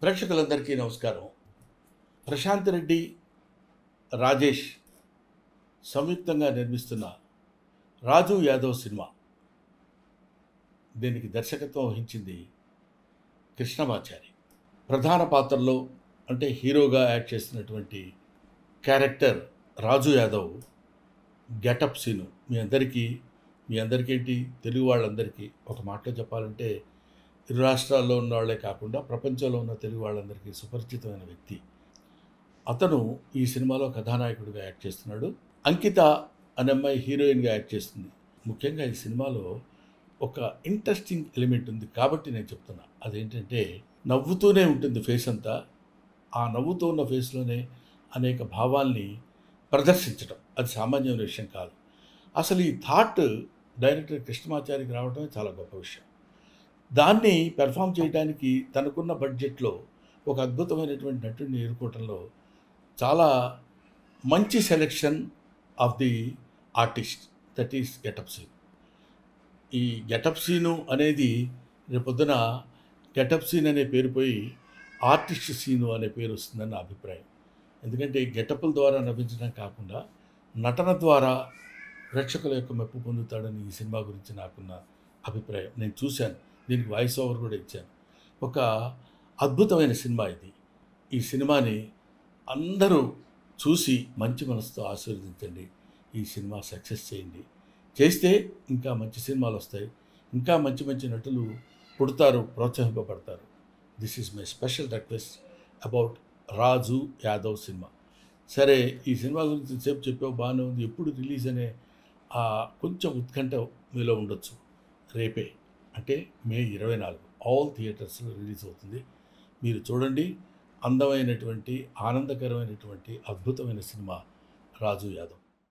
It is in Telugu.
ప్రేక్షకులందరికీ నమస్కారం. ప్రశాంత్ రెడ్డి, రాజేష్ సంయుక్తంగా నిర్మిస్తున్న 'రాజు యాదవ్' సినిమా. దీనికి దర్శకత్వం వహించింది కృష్ణమాచారి. ప్రధాన పాత్రలో అంటే హీరోగా యాక్ట్ చేస్తున్నటువంటి క్యారెక్టర్ రాజు యాదవ్ గెటప్ సీను మీ అందరికేంటి తెలుగు వాళ్ళందరికీ ఒక మాటలో చెప్పాలంటే ఇరు రాష్ట్రాల్లో ఉన్న వాళ్ళే కాకుండా ప్రపంచంలో ఉన్న తెలుగు వాళ్ళందరికీ సుపరిచితమైన వ్యక్తి. అతను ఈ సినిమాలో కథానాయకుడిగా యాక్ట్ చేస్తున్నాడు. అంకిత అనే అమ్మాయి హీరోయిన్గా యాక్ట్ చేస్తుంది. ముఖ్యంగా ఈ సినిమాలో ఒక ఇంట్రెస్టింగ్ ఎలిమెంట్ ఉంది కాబట్టి నేను చెప్తున్నా. అదేంటంటే నవ్వుతూనే ఉంటుంది ఫేస్ అంతా. ఆ నవ్వుతూ ఉన్న ఫేస్లోనే అనేక భావాల్ని ప్రదర్శించడం అది సామాన్యమైన విషయం కాదు. అసలు ఈ థాట్ డైరెక్టర్ కృష్ణమాచారికి రావడమే చాలా గొప్ప విషయం. దాన్ని పెర్ఫామ్ చేయడానికి తనకున్న బడ్జెట్లో ఒక అద్భుతమైనటువంటి నటుడిని ఎన్నుకోవటంలో చాలా మంచి selection of the artist, that is getup scene. ఈ గెటప్ సీను అనేది రేపొద్దున గెటప్ సీన్ అనే పేరు పోయి ఆర్టిస్ట్ సీను అనే పేరు వస్తుందని నా అభిప్రాయం. ఎందుకంటే గెటప్ల ద్వారా నవ్వించడం కాకుండా నటన ద్వారా ప్రేక్షకుల యొక్క మెప్పు పొందుతాడని ఈ సినిమా గురించి నాకున్న అభిప్రాయం. నేను చూశాను, దీనికి వాయిస్ ఓవర్ కూడా ఇచ్చాను. ఒక అద్భుతమైన సినిమా ఇది. ఈ సినిమాని అందరూ చూసి మంచి మనసుతో ఆశీర్వదించండి. ఈ సినిమా సక్సెస్ చేయండి. చేస్తే ఇంకా మంచి సినిమాలు వస్తాయి, ఇంకా మంచి మంచి నటులు పుడతారు, ప్రోత్సహింపబడతారు. This is my special request about Raju Yadav cinema. సరే, ఈ సినిమా గురించి సేపు చెప్పావు, బాగానే ఉంది. ఎప్పుడు రిలీజ్ అనే కొంచెం ఉత్కంఠ మీలో ఉండొచ్చు. రేపే అంటే మే 24 ఆల్ థియేటర్స్లో రిలీజ్ అవుతుంది. మీరు చూడండి. అందమైనటువంటి, ఆనందకరమైనటువంటి, అద్భుతమైన సినిమా రాజు యాదవ్.